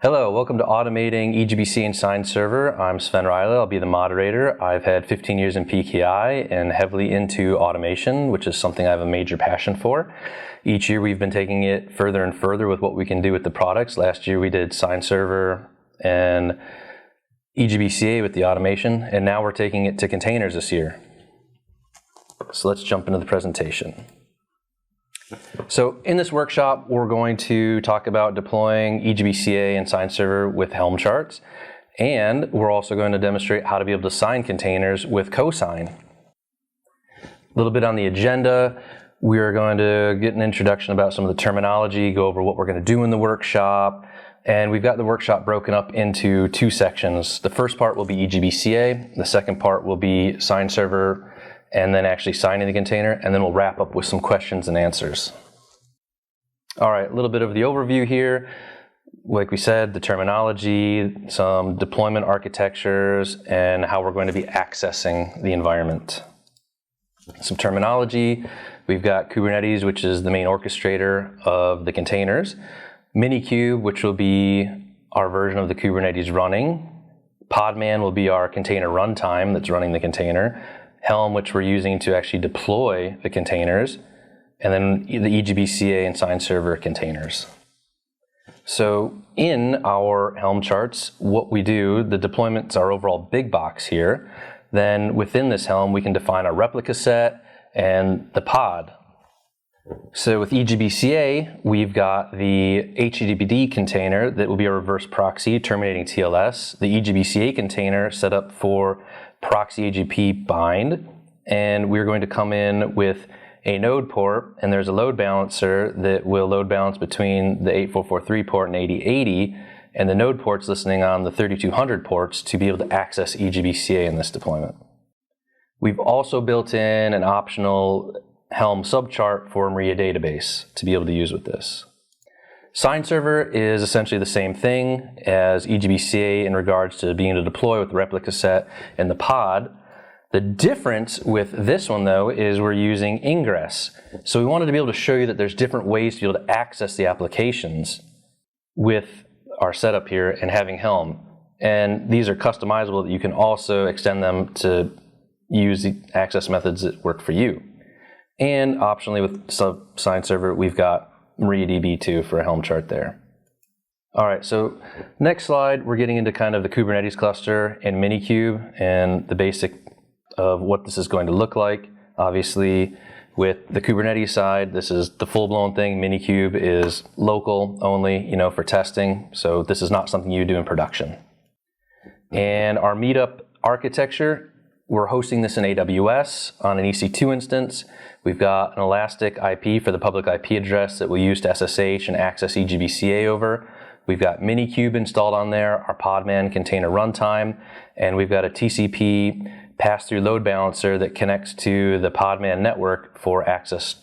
Hello, welcome to Automating EJBCA and SignServer. I'm Sven Rajala, I'll be the moderator. I've had 15 years in PKI and heavily into automation, which is something I have a major passion for. Each year we've been taking it further and further with what we can do with the products. Last year we did SignServer and EJBCA with the automation, and now we're taking it to containers this year. So let's jump into the presentation. So in this workshop, we're going to talk about deploying EJBCA and SignServer with Helm charts, and we're also going to demonstrate how to be able to sign containers with cosign. A little bit on the agenda, we're going to get an introduction about some of the terminology, go over what we're going to do in the workshop, and we've got the workshop broken up into two sections. The first part will be EJBCA, the second part will be SignServer, and then actually signing the container, and then we'll wrap up with some questions and answers. All right, a little bit of the overview here. Like we said, the terminology, some deployment architectures, and how we're going to be accessing the environment. Some terminology, we've got Kubernetes, which is the main orchestrator of the containers. Minikube, which will be our version of the Kubernetes running. Podman will be our container runtime that's running the container. Helm, which we're using to actually deploy the containers, and then the EJBCA and SignServer containers. So in our Helm charts, what we do, the deployment's our overall big box here. Then within this Helm, we can define our replica set and the pod. So with EJBCA, we've got the HTTPD container that will be a reverse proxy terminating TLS, the EJBCA container set up for proxy AGP bind, and we're going to come in with a node port, and there's a load balancer that will load balance between the 8443 port and 8080, and the node port's listening on the 3200 ports to be able to access EJBCA in this deployment. We've also built in an optional Helm subchart for Maria database to be able to use with this. SignServer is essentially the same thing as EJBCA in regards to being able to deploy with the replica set and the pod. The difference with this one, though, is we're using ingress. So we wanted to be able to show you that there's different ways to be able to access the applications with our setup here and having Helm. And these are customizable that you can also extend them to use the access methods that work for you. And optionally with SignServer, we've got MariaDB too for a Helm chart there. All right, so next slide, we're getting into kind of the Kubernetes cluster and Minikube and the basic of what this is going to look like. Obviously, with the Kubernetes side, this is the full-blown thing. Minikube is local only, for testing. So this is not something you do in production. And our meetup architecture, we're hosting this in AWS on an EC2 instance. We've got an elastic IP for the public IP address that we'll use to SSH and access EJBCA over. We've got Minikube installed on there, our Podman container runtime, and we've got a TCP pass-through load balancer that connects to the Podman network for access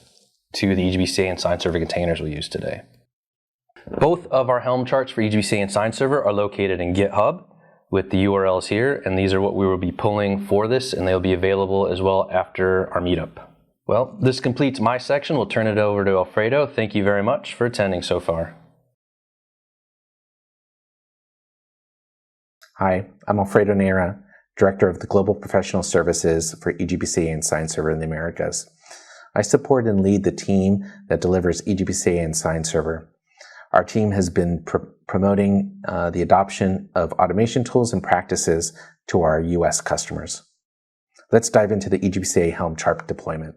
to the EJBCA and SignServer containers we use today. Both of our Helm charts for EJBCA and SignServer are located in GitHub with the URLs here, and these are what we will be pulling for this, and they'll be available as well after our meetup. Well, this completes my section. We'll turn it over to Alfredo. Thank you very much for attending so far. Hi, I'm Alfredo Neira, Director of the Global Professional Services for EJBCA and SignServer in the Americas. I support and lead the team that delivers EJBCA and SignServer. Our team has been promoting the adoption of automation tools and practices to our US customers. Let's dive into the EJBCA Helm chart deployment.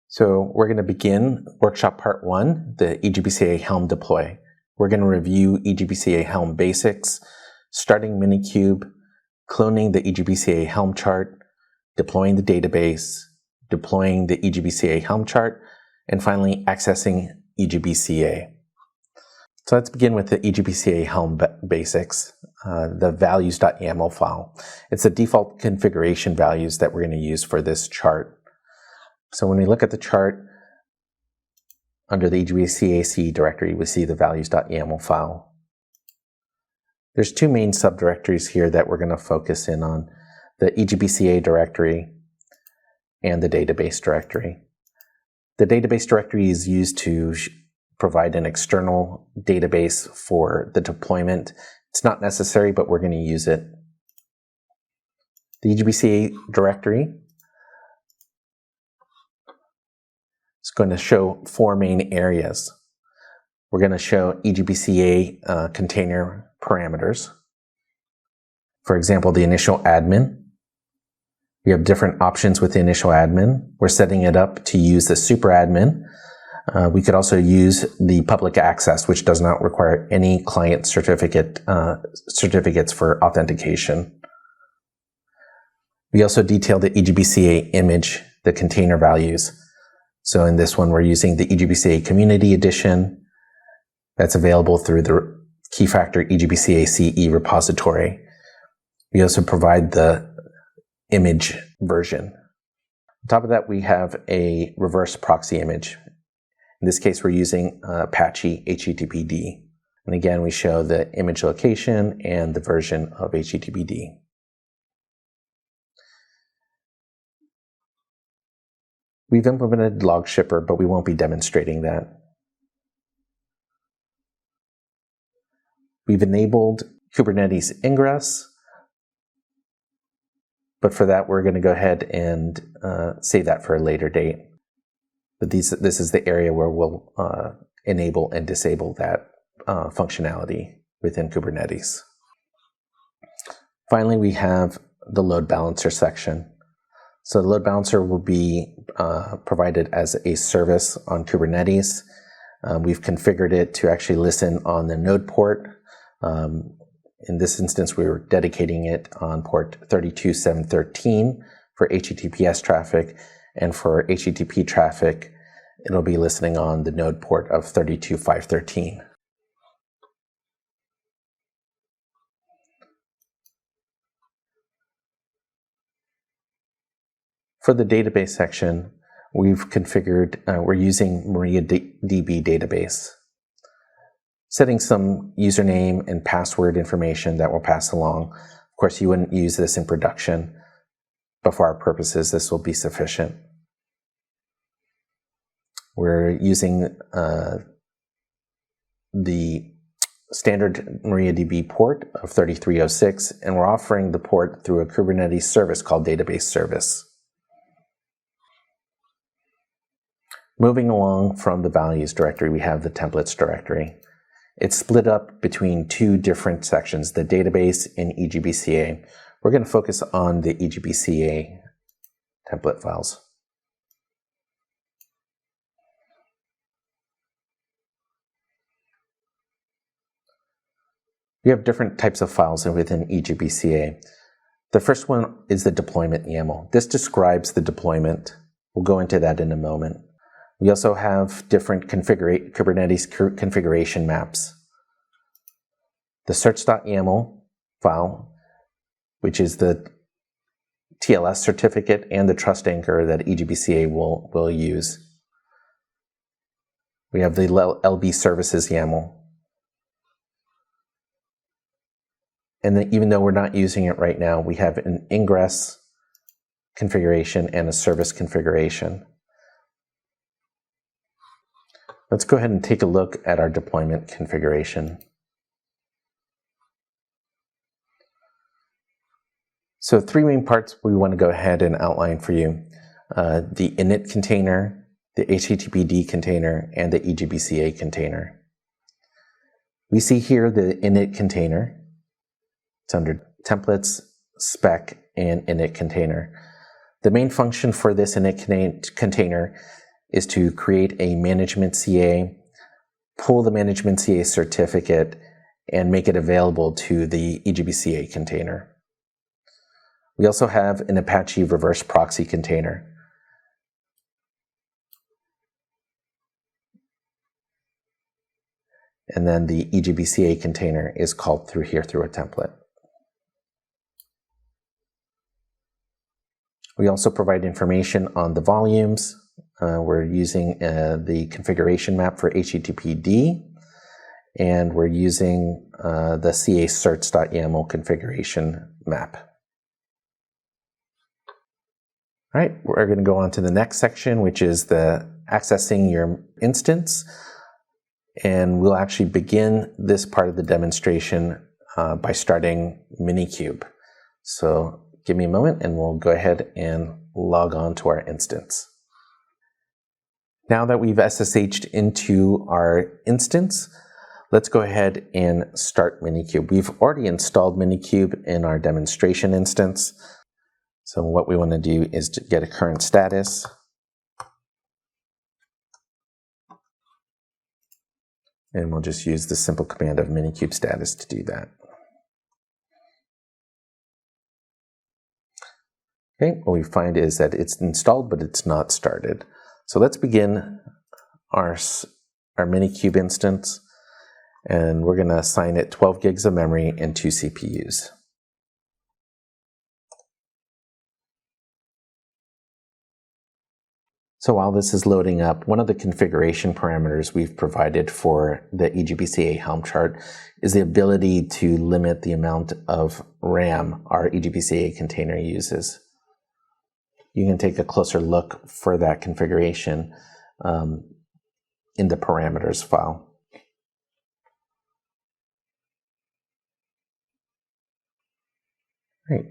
So we're going to begin workshop part 1, the EJBCA Helm deploy. We're going to review EJBCA Helm basics, starting Minikube, cloning the EJBCA Helm chart, deploying the database, deploying the EJBCA Helm chart, and finally accessing EJBCA. So let's begin with the EJBCA Helm basics, the values.yaml file. It's the default configuration values that we're going to use for this chart. So when we look at the chart, under the EJBCA-CE directory, we see the values.yaml file. There's two main subdirectories here that we're going to focus in on, the EJBCA directory and the database directory. The database directory is used to provide an external database for the deployment. It's not necessary, but we're going to use it. The EJBCA directory is going to show four main areas. We're going to show EJBCA container parameters. For example, the initial admin. We have different options with the initial admin. We're setting it up to use the super admin. We could also use the public access, which does not require any client certificates for authentication. We also detail the EJBCA image, the container values. So in this one, we're using the EJBCA Community Edition. That's available through the Keyfactor EJBCA-CE repository. We also provide the image version. On top of that, we have a reverse proxy image. In this case, we're using Apache HTTPD. And again, we show the image location and the version of HTTPD. We've implemented Log Shipper, but we won't be demonstrating that. We've enabled Kubernetes ingress, but for that, we're going to go ahead and save that for a later date. But this is the area where we'll enable and disable that functionality within Kubernetes. Finally, we have the load balancer section. So the load balancer will be provided as a service on Kubernetes. We've configured it to actually listen on the node port. In this instance, we were dedicating it on port 32713 for HTTPS traffic, and for HTTP traffic, it'll be listening on the node port of 32513. For the database section, we've configured, we're using MariaDB database. Setting some username and password information that will pass along. Of course, you wouldn't use this in production, but for our purposes, this will be sufficient. We're using the standard MariaDB port of 3306, and we're offering the port through a Kubernetes service called Database Service. Moving along from the values directory, we have the templates directory. It's split up between two different sections, the database and EJBCA. We're going to focus on the EJBCA template files. We have different types of files within EJBCA. The first one is the deployment YAML. This describes the deployment. We'll go into that in a moment. We also have different Kubernetes configuration maps. The search.yaml file, which is the TLS certificate and the trust anchor that EJBCA will use. We have the LB services YAML. And then even though we're not using it right now, we have an ingress configuration and a service configuration. Let's go ahead and take a look at our deployment configuration. So three main parts we want to go ahead and outline for you. The init container, the HTTPD container, and the EJBCA container. We see here the init container. It's under templates, spec, and init container. The main function for this init container is to create a management CA, pull the management CA certificate, and make it available to the EJBCA container. We also have an Apache reverse proxy container. And then the EJBCA container is called through a template. We also provide information on the volumes. We're using the configuration map for HTTPD, and we're using the CA certs.yaml configuration map. All right, we're going to go on to the next section, which is the accessing your instance. And we'll actually begin this part of the demonstration by starting Minikube. So give me a moment and we'll go ahead and log on to our instance. Now that we've SSH'd into our instance, let's go ahead and start Minikube. We've already installed Minikube in our demonstration instance. So what we want to do is to get a current status. And we'll just use the simple command of Minikube status to do that. Okay, what we find is that it's installed, but it's not started. So let's begin our Minikube instance, and we're going to assign it 12 gigs of memory and 2 CPUs. So while this is loading up, one of the configuration parameters we've provided for the EJBCA Helm chart is the ability to limit the amount of RAM our EJBCA container uses. You can take a closer look for that configuration in the parameters file. Great.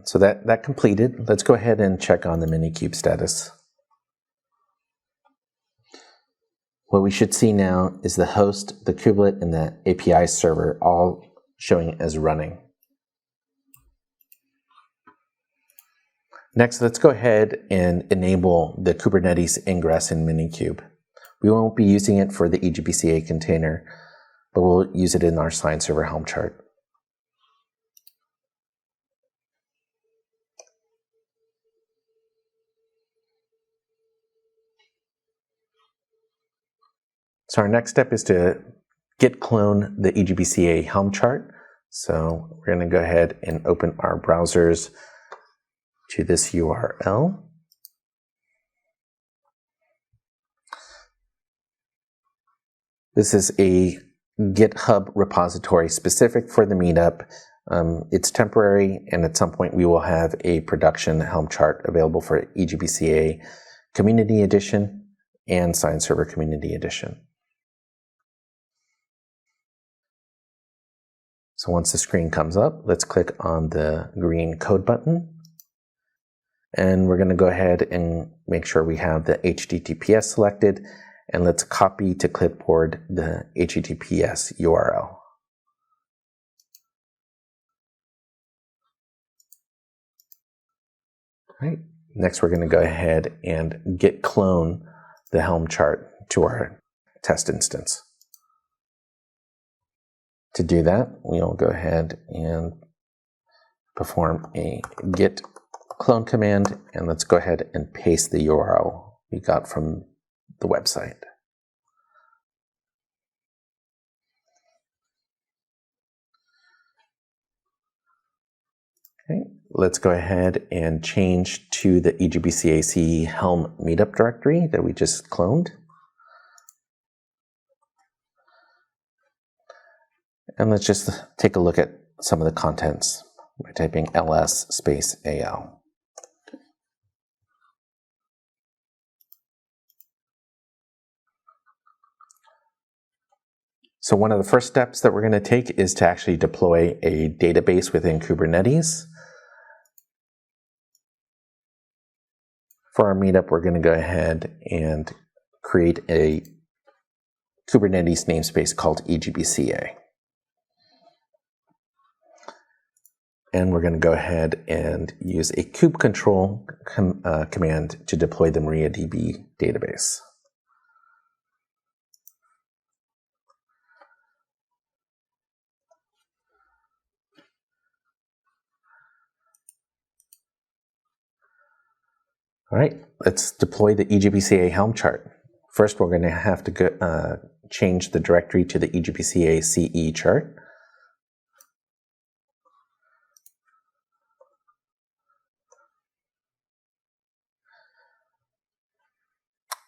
So that completed. Let's go ahead and check on the Minikube status. What we should see now is the host, the kubelet, and the API server all showing as running. Next, let's go ahead and enable the Kubernetes ingress in Minikube. We won't be using it for the EJBCA container, but we'll use it in our SignServer Helm chart. So our next step is to git clone the EJBCA Helm chart. So we're going to go ahead and open our browsers to this URL. This is a GitHub repository specific for the meetup. It's temporary, and at some point we will have a production Helm chart available for EJBCA Community Edition and SignServer Community Edition. So once the screen comes up, let's click on the green code button. And we're going to go ahead and make sure we have the HTTPS selected. And let's copy to clipboard the HTTPS URL. All right. Next, we're going to go ahead and git clone the Helm chart to our test instance. To do that, we'll go ahead and perform a git clone command, and let's go ahead and paste the URL we got from the website. Okay, let's go ahead and change to the EJBCA-CE Helm meetup directory that we just cloned. And let's just take a look at some of the contents by typing ls space al. So one of the first steps that we're going to take is to actually deploy a database within Kubernetes. For our meetup, we're going to go ahead and create a Kubernetes namespace called EJBCA. And we're going to go ahead and use a kubecontrol command to deploy the MariaDB database. All right, let's deploy the EJBCA Helm chart. First, we're going to have to change the directory to the EJBCA-CE chart.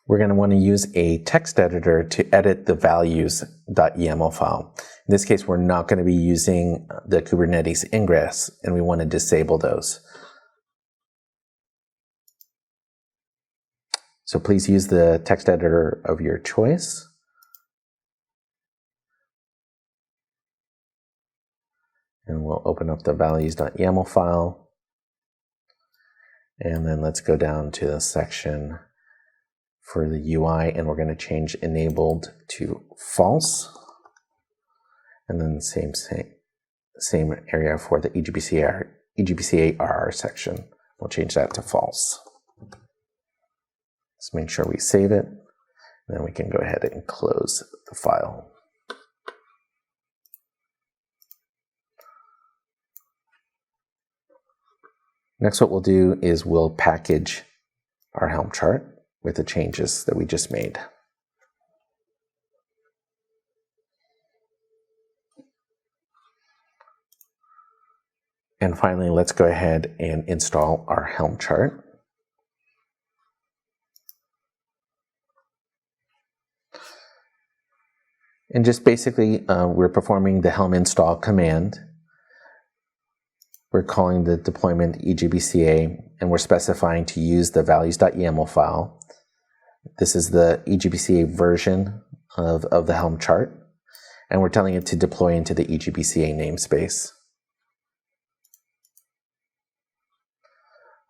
We're going to want to use a text editor to edit the values.yaml file. In this case, we're not going to be using the Kubernetes ingress, and we want to disable those. So please use the text editor of your choice. And we'll open up the values.yaml file. And then let's go down to the section for the UI, and we're going to change enabled to false. And then the same area for the EJBCA section. We'll change that to false. Let's make sure we save it. And then we can go ahead and close the file. Next, what we'll do is we'll package our Helm chart with the changes that we just made. And finally, let's go ahead and install our Helm chart. And just basically, we're performing the Helm install command. We're calling the deployment EJBCA, and we're specifying to use the values.yaml file. This is the EJBCA version of the Helm chart, and we're telling it to deploy into the EJBCA namespace.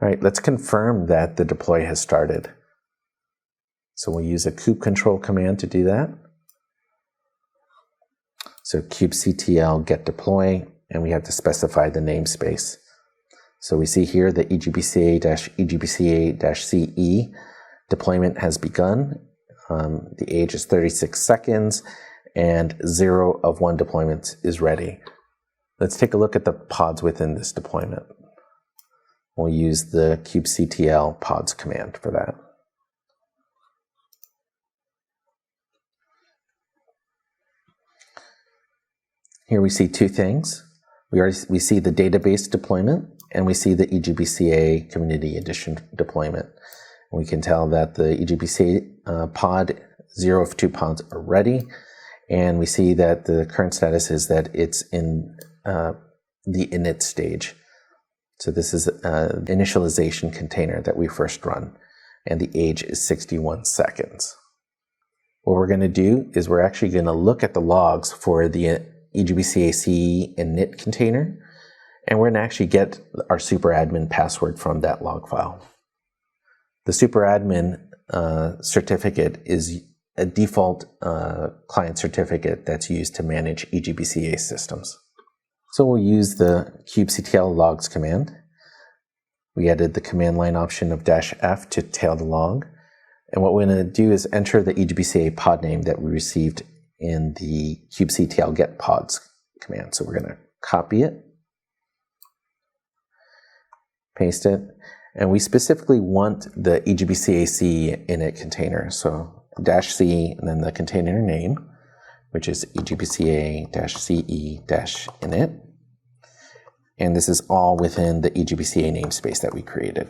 All right, let's confirm that the deploy has started. So we'll use a kubectl command to do that. So kubectl get deploy, and we have to specify the namespace. So we see here the EJBCA-EJBCA-CE deployment has begun. The age is 36 seconds, and 0 of 1 deployment is ready. Let's take a look at the pods within this deployment. We'll use the kubectl pods command for that. Here we see two things. We see the database deployment, and we see the EJBCA Community Edition deployment. We can tell that the EJBCA pod, 0 of 2 pods are ready, and we see that the current status is that it's in the init stage. So this is an initialization container that we first run, and the age is 61 seconds. What we're going to do is we're actually going to look at the logs for the EJBCA-CE init container, and we're going to actually get our superadmin password from that log file. The superadmin certificate is a default client certificate that's used to manage EJBCA systems. So we'll use the kubectl logs command. We added the command line option of -f to tail the log. And what we're going to do is enter the EJBCA pod name that we received in the kubectl get pods command. So we're going to copy it, paste it, and we specifically want the EJBCA-CE init container. So -c and then the container name, which is EJBCA-CE-init. And this is all within the EJBCA namespace that we created.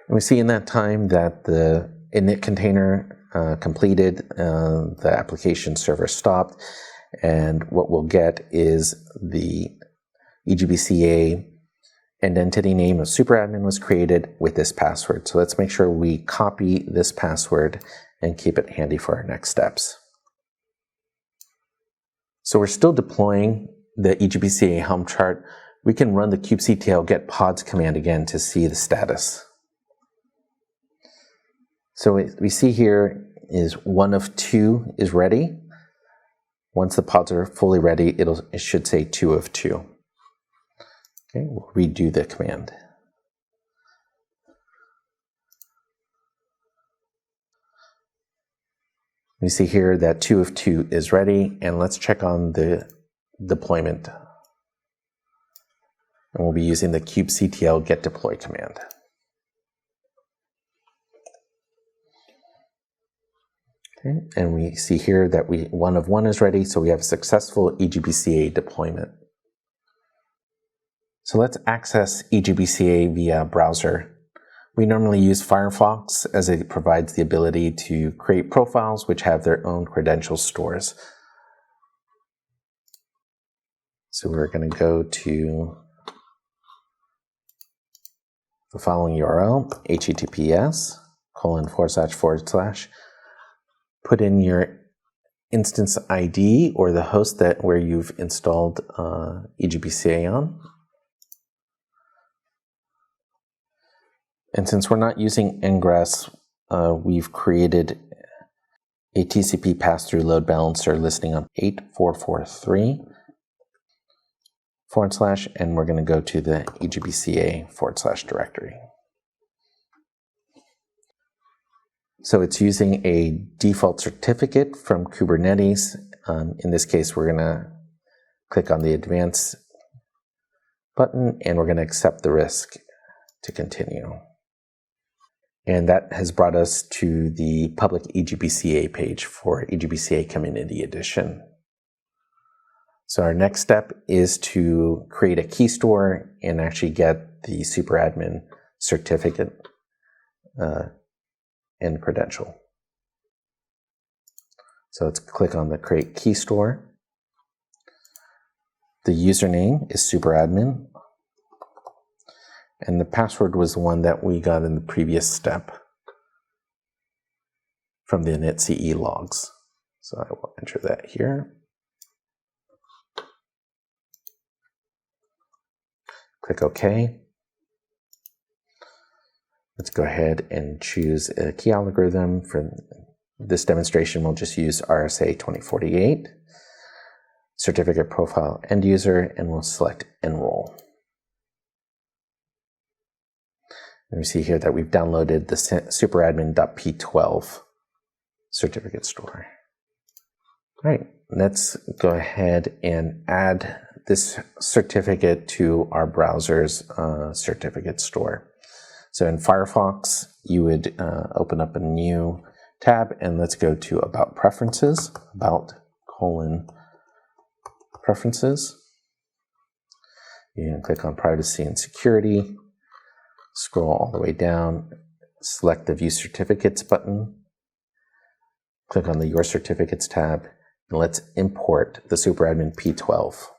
And we see in that time that the init container completed, the application server stopped, and what we'll get is the EJBCA entity name of superadmin was created with this password. So let's make sure we copy this password and keep it handy for our next steps. So we're still deploying the EJBCA Helm chart. We can run the kubectl get pods command again to see the status. So what we see here is 1 of 2 is ready. Once the pods are fully ready, it should say 2 of 2. Okay, we'll redo the command. We see here that 2 of 2 is ready, and let's check on the deployment. And we'll be using the kubectl get deploy command. Okay, and we see here that 1 of 1 is ready, so we have a successful EJBCA deployment. So let's access EJBCA via browser. We normally use Firefox as it provides the ability to create profiles which have their own credential stores. So we're going to go to the following URL, https ://. Put in your instance ID or the host where you've installed EJBCA on. And since we're not using Ingress, we've created a TCP pass-through load balancer listing on 8443 / and we're going to go to the EJBCA / directory. So it's using a default certificate from Kubernetes. In this case, we're going to click on the Advanced button and we're going to accept the risk to continue. And that has brought us to the public EJBCA page for EJBCA Community Edition. So our next step is to create a key store and actually get the superadmin certificate and credential. So let's click on the Create Key Store. The username is superadmin. And the password was the one that we got in the previous step from the initCE logs. So I will enter that here. Click OK. Let's go ahead and choose a key algorithm. For this demonstration, we'll just use RSA 2048, certificate profile end user, and we'll select enroll. And we see here that we've downloaded the superadmin.p12 certificate store. All right, let's go ahead and add this certificate to our browser's certificate store. So in Firefox, you would open up a new tab and let's go to About Preferences, About:preferences. You can click on Privacy and Security, scroll all the way down, select the View Certificates button, click on the Your Certificates tab, and let's import the superadmin P12.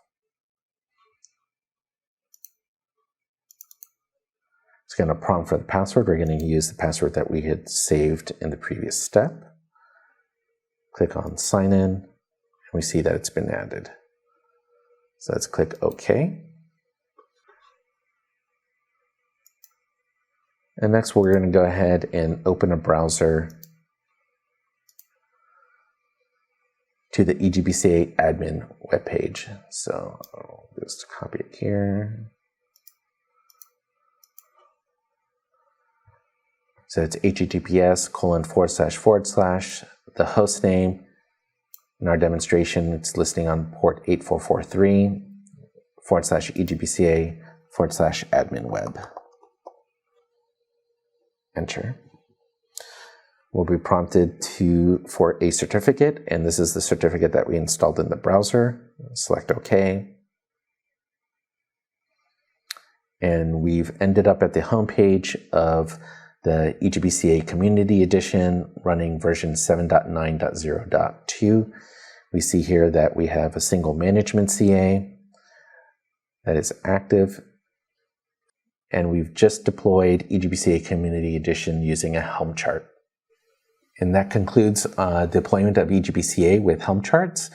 It's going to prompt for the password. We're going to use the password that we had saved in the previous step. Click on Sign In, and we see that it's been added. So let's click OK. And next we're going to go ahead and open a browser to the EJBCA admin webpage. So I'll just copy it here. So it's https:// the host name. In our demonstration, it's listing on port 8443 /EJBCA /admin web. Enter. We'll be prompted for a certificate, and this is the certificate that we installed in the browser. Select OK. And we've ended up at the home page of the EJBCA Community Edition running version 7.9.0.2. We see here that we have a single management CA that is active, and we've just deployed EJBCA Community Edition using a Helm chart. And that concludes deployment of EJBCA with Helm charts.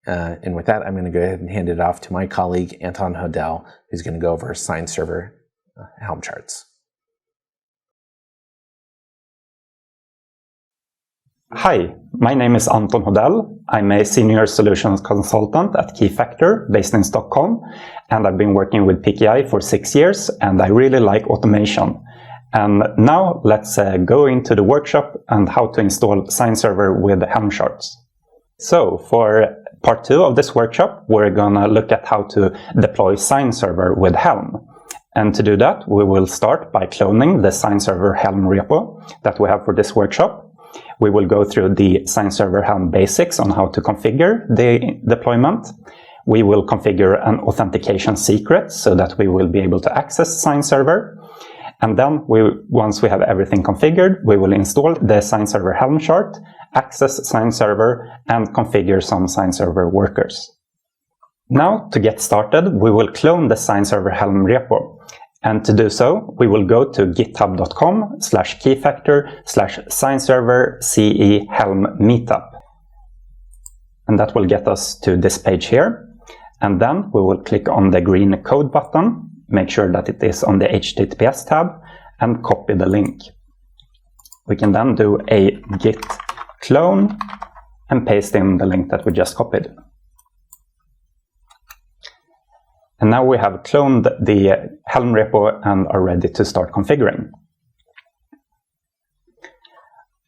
And with that, I'm going to go ahead and hand it off to my colleague, Anton Hodell, who's going to go over SignServer Helm charts. Hi, my name is Anton Hodell. I'm a senior solutions consultant at Keyfactor based in Stockholm, and I've been working with PKI for 6 years, and I really like automation. And now let's go into the workshop and how to install SignServer with Helm charts. So for part 2 of this workshop, we're gonna look at how to deploy SignServer with Helm. And to do that, we will start by cloning the SignServer Helm repo that we have for this workshop. We will go through the SignServer Helm basics on how to configure the deployment. We will configure an authentication secret so that we will be able to access SignServer. And then, once we have everything configured, we will install the SignServer Helm chart, access SignServer, and configure some SignServer workers. Now, to get started, we will clone the SignServer Helm repo. And to do so, we will go to github.com/keyfactor/SignServer-CE Helm meetup. And that will get us to this page here. And then we will click on the green code button, make sure that it is on the HTTPS tab, and copy the link. We can then do a git clone and paste in the link that we just copied. And now we have cloned the Helm repo and are ready to start configuring.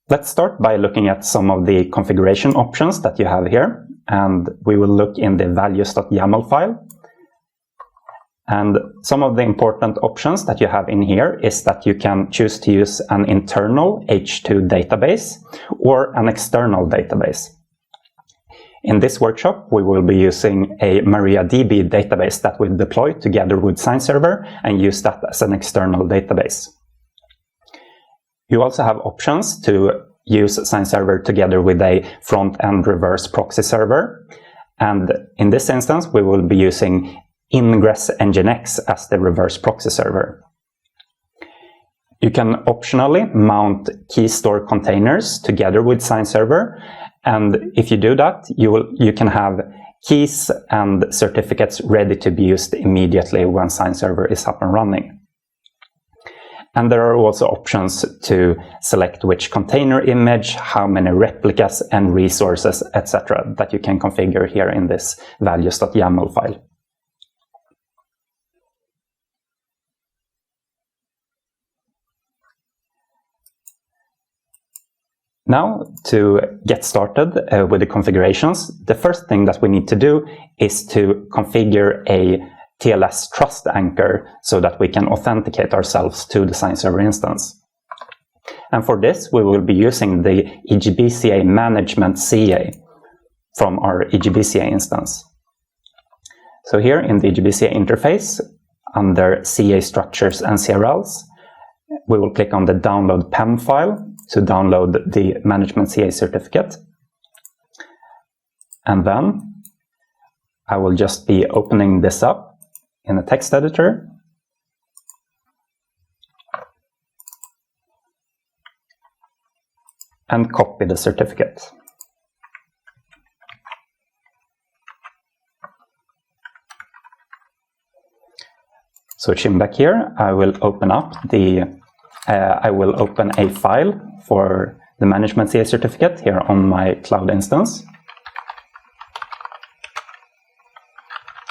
Let's start by looking at some of the configuration options that you have here, and we will look in the values.yaml file. And some of the important options that you have in here is that you can choose to use an internal H2 database or an external database. In this workshop, we will be using a MariaDB database that we deploy together with SignServer and use that as an external database. You also have options to use SignServer together with a front-end reverse proxy server. And in this instance, we will be using Ingress Nginx as the reverse proxy server. You can optionally mount key store containers together with SignServer. And if you do that, you can have keys and certificates ready to be used immediately when SignServer is up and running. And there are also options to select which container image, how many replicas and resources, etc. that you can configure here in this values.yaml file. Now, to get started with the configurations, the first thing that we need to do is to configure a TLS trust anchor so that we can authenticate ourselves to the SignServer instance. And for this, we will be using the EJBCA management CA from our EJBCA instance. So here in the EJBCA interface, under CA structures and CRLs, we will click on the download PEM file to download the management CA certificate. And then I will just be opening this up in a text editor. And copy the certificate. Switching back here, I will open up a file for the management CA certificate here on my cloud instance.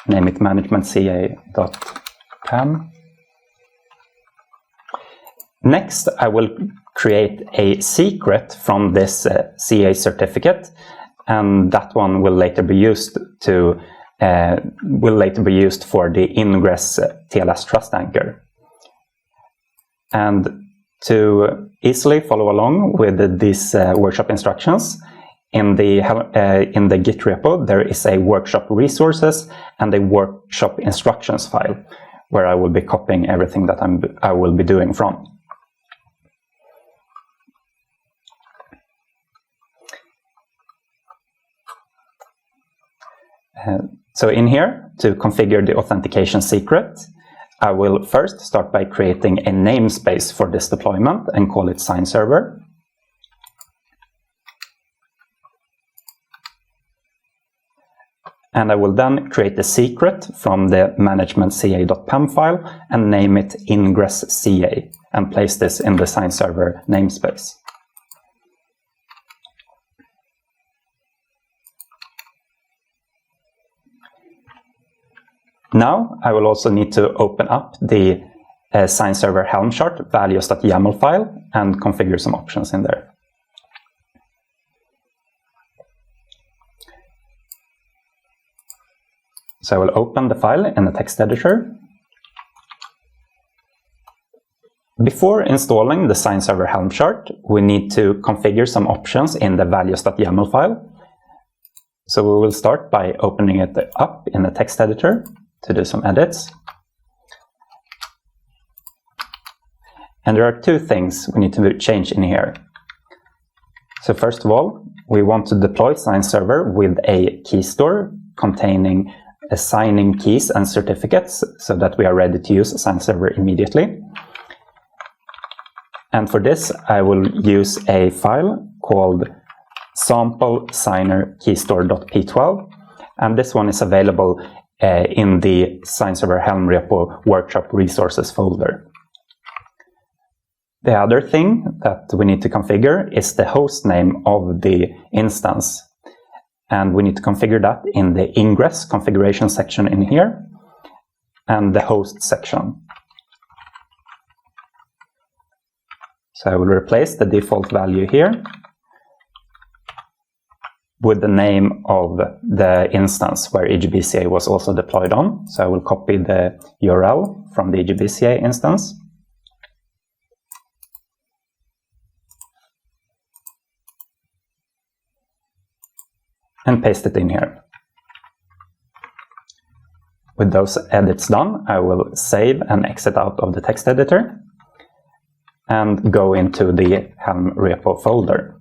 Name it managementca.pem. Next, I will create a secret from this CA certificate, and that one will later be used for the Ingress TLS trust anchor. And to easily follow along with these workshop instructions, in the Git repo there is a workshop resources and a workshop instructions file where I will be copying everything that I will be doing from. So in here, to configure the authentication secret, I will first start by creating a namespace for this deployment and call it SignServer. And I will then create a secret from the managementca.pem file and name it ingressCA and place this in the SignServer namespace. Now I will also need to open up the SignServer Helm chart values.yaml file and configure some options in there. So I will open the file in the text editor. Before installing the SignServer Helm chart, we need to configure some options in the values.yaml file. So we will start by opening it up in the text editor to do some edits. And there are two things we need to change in here. So first of all, we want to deploy SignServer with a key store containing assigning keys and certificates so that we are ready to use SignServer immediately. And for this, I will use a file called sample-signer-keystore.p12, and this one is available in the SignServer Helm repo workshop resources folder. The other thing that we need to configure is the host name of the instance, and we need to configure that in the ingress configuration section in here and the host section. So I will replace the default value here with the name of the instance where EJBCA was also deployed on. So I will copy the URL from the EJBCA instance. And paste it in here. With those edits done, I will save and exit out of the text editor and go into the Helm repo folder.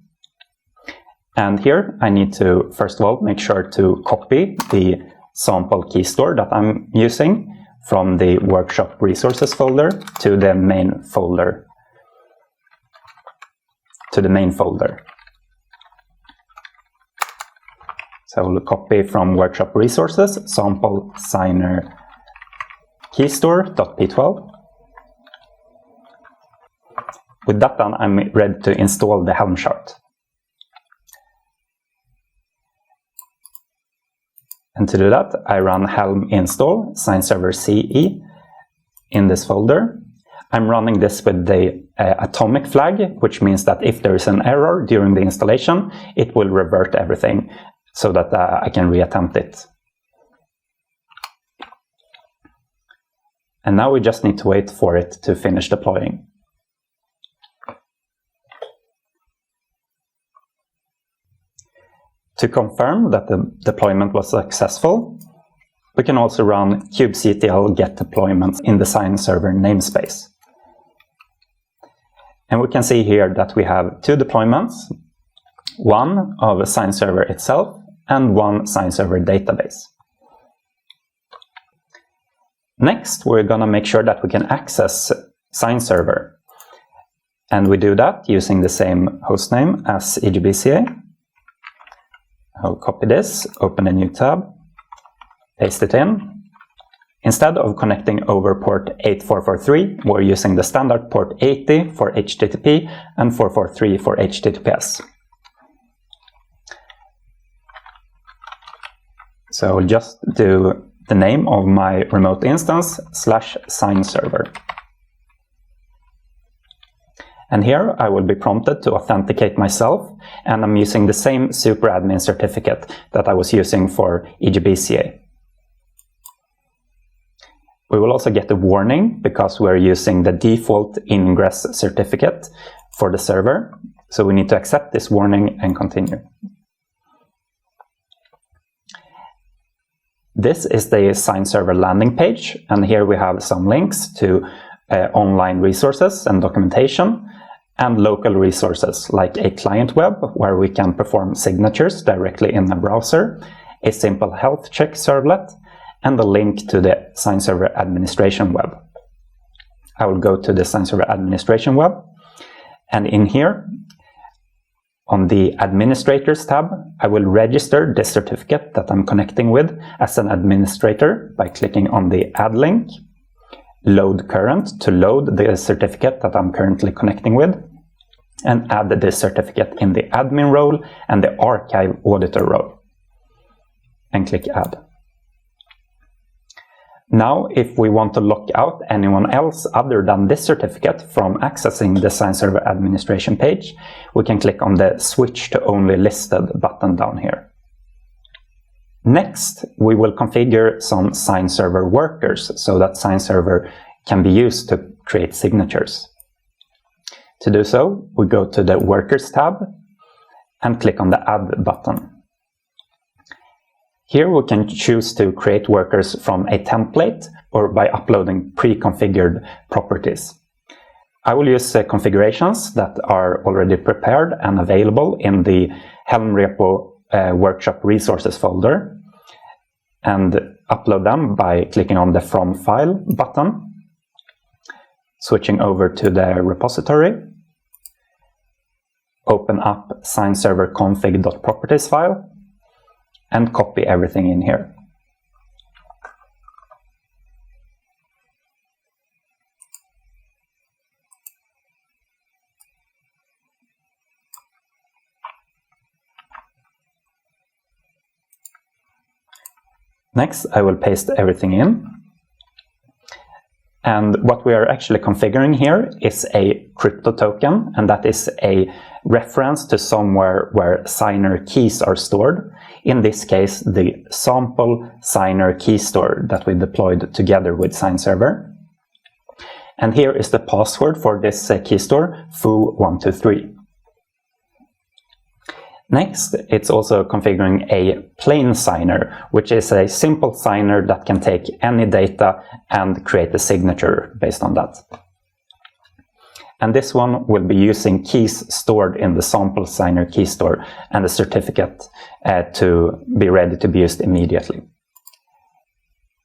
And here I need to, first of all, make sure to copy the sample key store that I'm using from the workshop resources folder to the main folder. So I will copy from workshop resources sample signer keystore.p12. With that done, I'm ready to install the Helm chart. And to do that, I run helm install SignServer-CE in this folder. I'm running this with the atomic flag, which means that if there is an error during the installation, it will revert everything so that I can reattempt it. And now we just need to wait for it to finish deploying. To confirm that the deployment was successful, we can also run kubectl get deployments in the SignServer namespace. And we can see here that we have two deployments, one of SignServer itself and one SignServer database. Next, we're going to make sure that we can access SignServer. And we do that using the same hostname as EJBCA. I'll copy this, open a new tab, paste it in. Instead of connecting over port 8443, we're using the standard port 80 for HTTP and 443 for HTTPS. So I'll just do the name of my remote instance /SignServer. And here I will be prompted to authenticate myself, and I'm using the same superadmin certificate that I was using for EJBCA. We will also get a warning because we're using the default ingress certificate for the server, so we need to accept this warning and continue. This is the SignServer landing page, and here we have some links to online resources and documentation, and local resources like a client web where we can perform signatures directly in the browser, a simple health check servlet, and a link to the SignServer administration web. I will go to the SignServer administration web, and in here, on the administrators tab, I will register the certificate that I'm connecting with as an administrator by clicking on the add link, load current to load the certificate that I'm currently connecting with, and add this certificate in the admin role and the archive auditor role, and click add. Now, if we want to lock out anyone else other than this certificate from accessing the SignServer administration page, we can click on the switch to only listed button down here. Next, we will configure some SignServer workers so that SignServer can be used to create signatures. To do so, we go to the Workers tab and click on the Add button. Here we can choose to create workers from a template or by uploading pre-configured properties. I will use configurations that are already prepared and available in the Helm repo workshop resources folder. and upload them by clicking on the From File button, switching over to the repository, open up SignServer config.properties file, and copy everything in here. Next, I will paste everything in. And what we are actually configuring here is a crypto token, and that is a reference to somewhere where signer keys are stored. In this case, the sample signer key store that we deployed together with SignServer. And here is the password for this key store, foo123. Next, it's also configuring a plain signer, which is a simple signer that can take any data and create a signature based on that. And this one will be using keys stored in the sample signer key store and a certificate to be ready to be used immediately.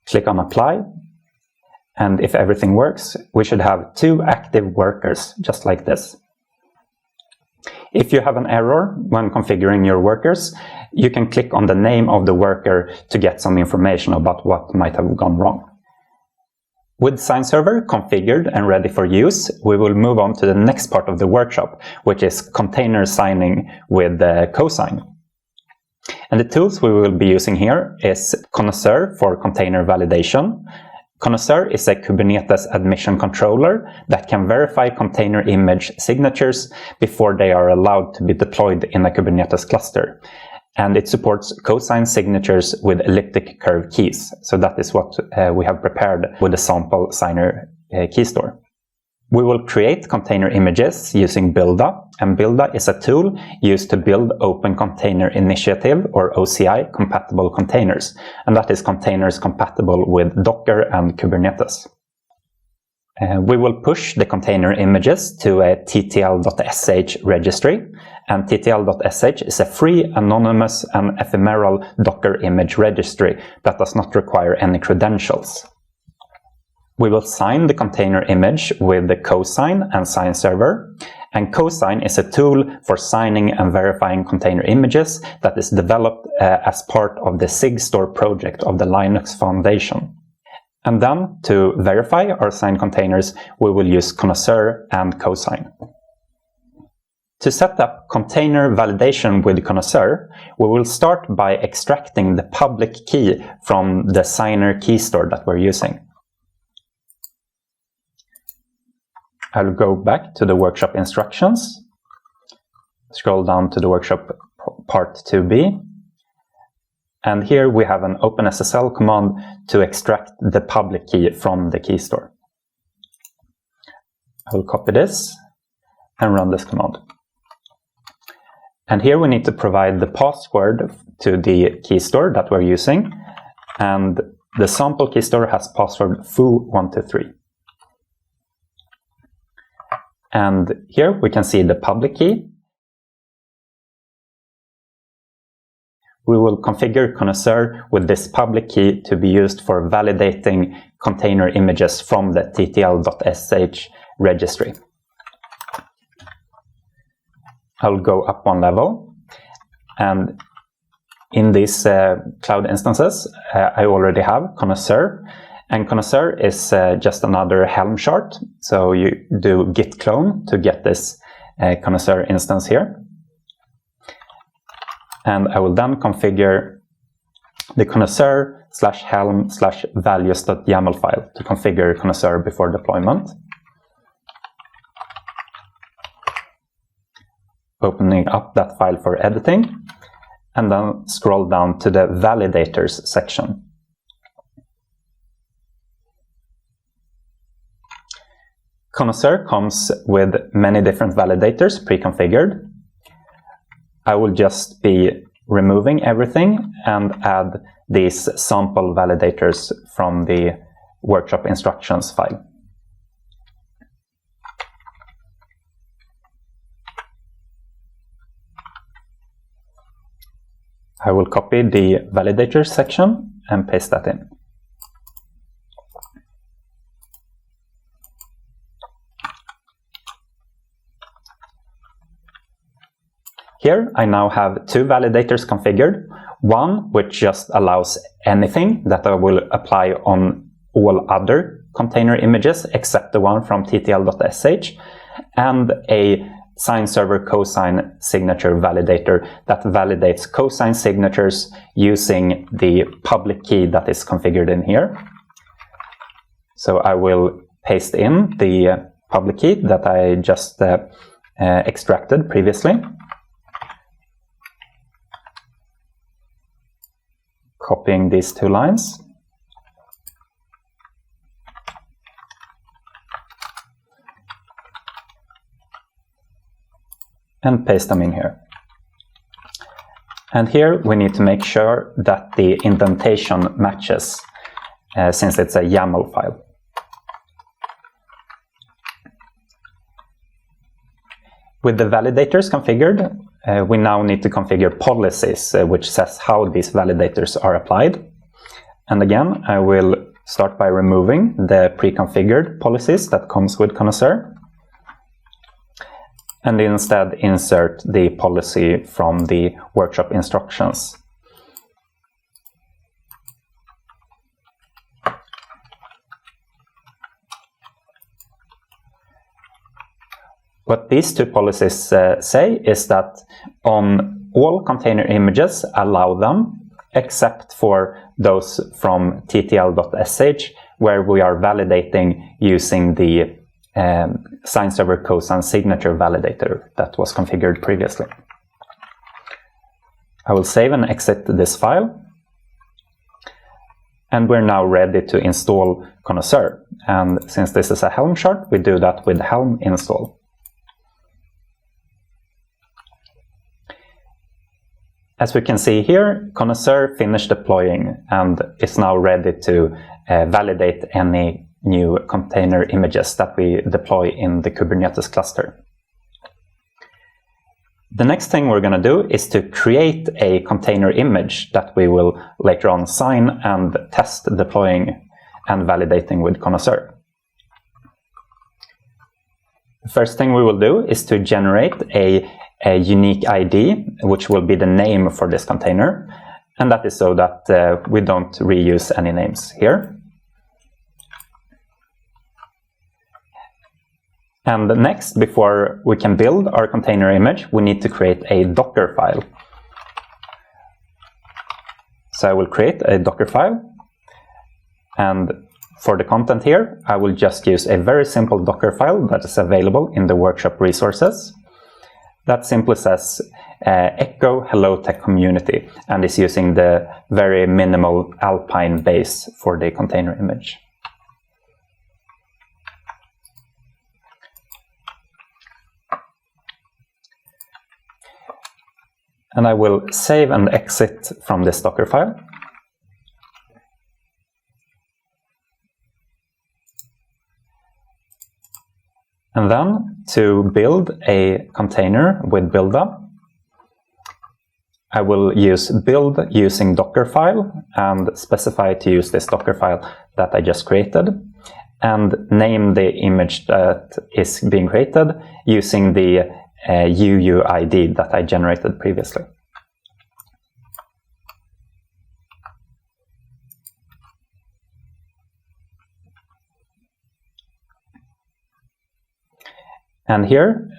Click on Apply, and if everything works, we should have 2 active workers, just like this. If you have an error when configuring your workers, you can click on the name of the worker to get some information about what might have gone wrong. With SignServer configured and ready for use, we will move on to the next part of the workshop, which is container signing with cosign. And the tools we will be using here is Connoisseur for container validation. Connoisseur is a Kubernetes admission controller that can verify container image signatures before they are allowed to be deployed in a Kubernetes cluster. And it supports cosign signatures with elliptic curve keys. So that is what we have prepared with the sample signer key store. We will create container images using Builda, and Builda is a tool used to build Open Container Initiative or OCI compatible containers, and that is containers compatible with Docker and Kubernetes. We will push the container images to a ttl.sh registry, and ttl.sh is a free, anonymous, and ephemeral Docker image registry that does not require any credentials. We will sign the container image with the cosign and SignServer, and cosign is a tool for signing and verifying container images that is developed as part of the SigStore project of the Linux Foundation. And then, to verify our signed containers, we will use Connoisseur and cosign. To set up container validation with Connoisseur, we will start by extracting the public key from the signer key store that we're using. I'll go back to the workshop instructions, scroll down to the workshop part 2b, and here we have an OpenSSL command to extract the public key from the key store. I'll copy this and run this command. And here we need to provide the password to the key store that we're using, and the sample key store has password foo123. And here we can see the public key. We will configure Connoisseur with this public key to be used for validating container images from the ttl.sh registry. I'll go up 1 level, and in these cloud instances I already have Connoisseur. And Connoisseur is just another Helm chart, so you do git clone to get this Connoisseur instance here. And I will then configure the Connoisseur/helm/values.yaml file to configure Connoisseur before deployment. Opening up that file for editing, and then scroll down to the validators section. Connoisseur comes with many different validators pre-configured. I will just be removing everything and add these sample validators from the workshop instructions file. I will copy the validators section and paste that in. Here I now have two validators configured, one which just allows anything that I will apply on all other container images except the one from ttl.sh, and a SignServer cosign signature validator that validates cosign signatures using the public key that is configured in here. So I will paste in the public key that I just extracted previously. Copying these two lines. And paste them in here. And here we need to make sure that the indentation matches, since it's a YAML file. With the validators configured, we now need to configure policies, which says how these validators are applied. And again, I will start by removing the pre-configured policies that comes with Connoisseur, and instead insert the policy from the workshop instructions. What these two policies say is that on all container images, allow them, except for those from ttl.sh, where we are validating using the SignServer cosign signature validator that was configured previously. I will save and exit this file. And we're now ready to install Connoisseur. And since this is a Helm chart, we do that with Helm install. As we can see here, Connoisseur finished deploying and is now ready to validate any new container images that we deploy in the Kubernetes cluster. The next thing we're going to do is to create a container image that we will later on sign and test deploying and validating with Connoisseur. The first thing we will do is to generate a unique ID, which will be the name for this container, and that is so that we don't reuse any names here. And next, before we can build our container image, we need to create a Docker file. So I will create a Docker file, and for the content here, I will just use a very simple Docker file that is available in the workshop resources. That simply says echo hello tech community and is using the very minimal Alpine base for the container image. And I will save and exit from this Docker file. And then to build a container with buildup, I will use build using Docker file and specify to use this Docker file that I just created, and name the image that is being created using the UUID that I generated previously. And here,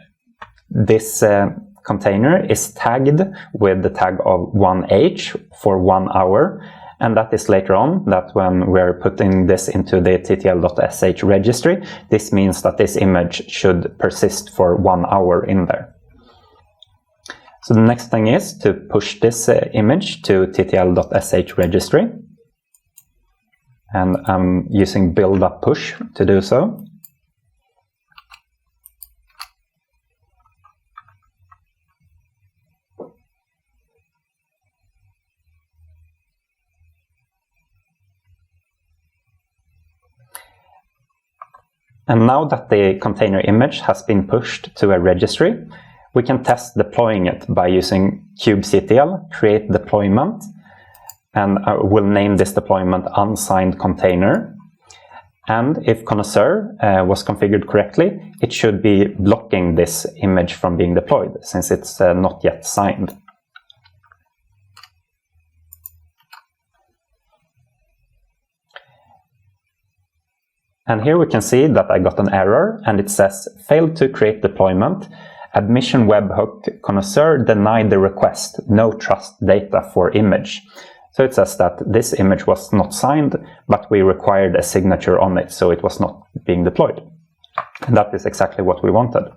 this container is tagged with the tag of 1H for 1 hour, and that is later on that when we're putting this into the ttl.sh registry, this means that this image should persist for 1 hour in there. So the next thing is to push this image to ttl.sh registry, and I'm using build-up push to do so. And now that the container image has been pushed to a registry, we can test deploying it by using kubectl, create deployment, and I will name this deployment unsigned container. And if Connoisseur was configured correctly, it should be blocking this image from being deployed, since it's not yet signed. And here we can see that I got an error, and it says, failed to create deployment. Admission webhook Connoisseur denied the request, no trust data for image. So it says that this image was not signed, but we required a signature on it, so it was not being deployed. And that is exactly what we wanted.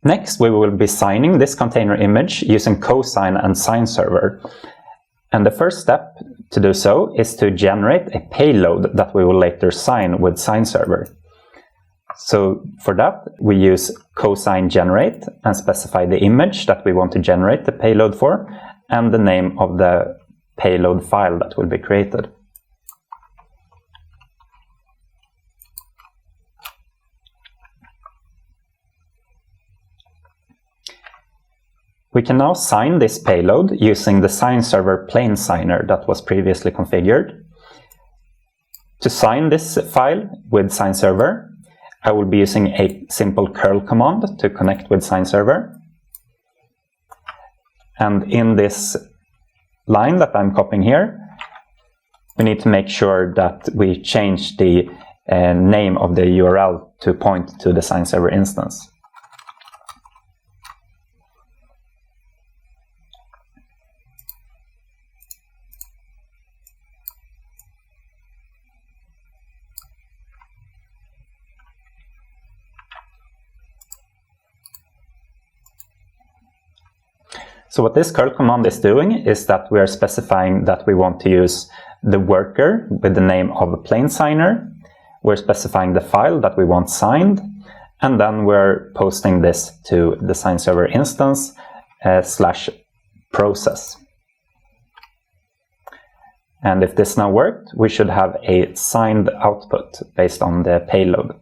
Next, we will be signing this container image using cosign and SignServer. And the first step to do so is to generate a payload that we will later sign with SignServer. So for that, we use cosign generate and specify the image that we want to generate the payload for, and the name of the payload file that will be created. We can now sign this payload using the SignServer plain signer that was previously configured. To sign this file with SignServer, I will be using a simple curl command to connect with SignServer. And in this line that I'm copying here, we need to make sure that we change the name of the URL to point to the SignServer instance. So what this curl command is doing is that we are specifying that we want to use the worker with the name of a plain signer. We're specifying the file that we want signed, and then we're posting this to the SignServer instance /process. And if this now worked, we should have a signed output based on the payload.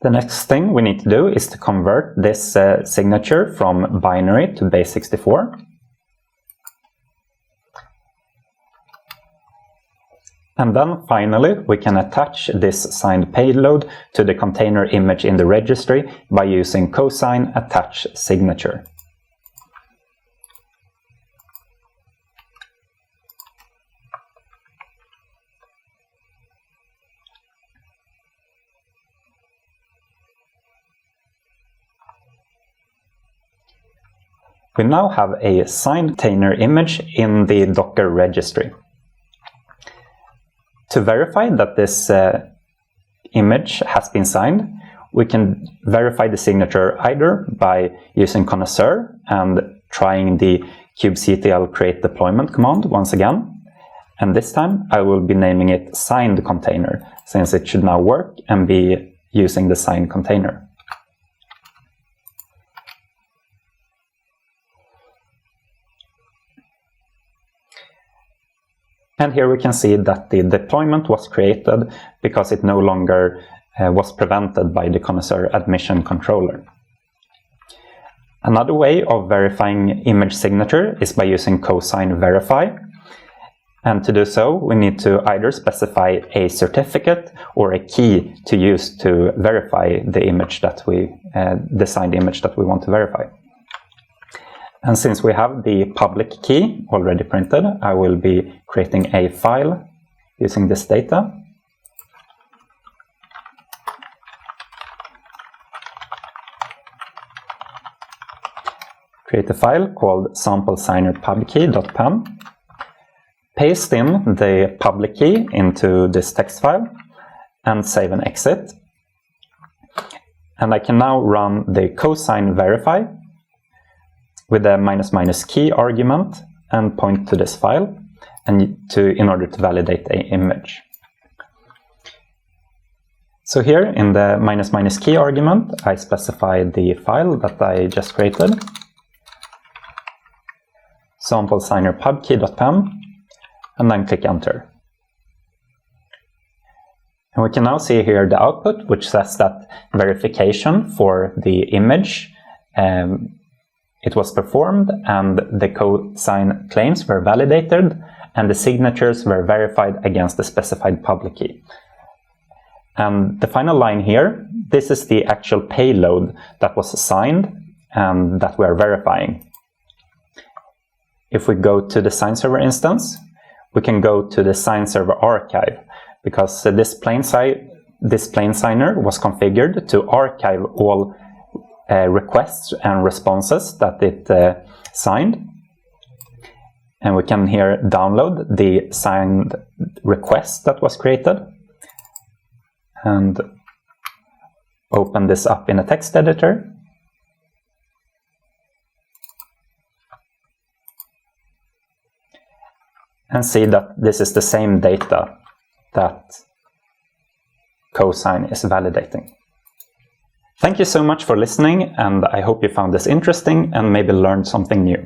The next thing we need to do is to convert this signature from binary to base64. And then finally, we can attach this signed payload to the container image in the registry by using cosign attach signature. We now have a signed container image in the Docker registry. To verify that this image has been signed, we can verify the signature either by using Connoisseur and trying the kubectl create deployment command once again. And this time I will be naming it signed container, since it should now work and be using the signed container. And here we can see that the deployment was created because it no longer was prevented by the Connoisseur admission controller. Another way of verifying image signature is by using cosign verify. And to do so, we need to either specify a certificate or a key to use to verify the image that the signed image that we want to verify. And since we have the public key already printed, I will be creating a file using this data. Create a file called samplesignerpubkey.pem. Paste in the public key into this text file and save and exit. And I can now run the cosign verify with a "key" argument and point to this file in order to validate an image. So here in the "-key" argument, I specify the file that I just created, samplesignerpubkey.pem, and then click enter. And we can now see here the output, which says that verification for the image It was performed and the cosign claims were validated and the signatures were verified against the specified public key. And the final line here, this is the actual payload that was signed and that we are verifying. If we go to the SignServer instance, we can go to the SignServer archive, because this plain signer was configured to archive all requests and responses that it signed. And we can here download the signed request that was created and open this up in a text editor. And see that this is the same data that cosign is validating. Thank you so much for listening, and I hope you found this interesting and maybe learned something new.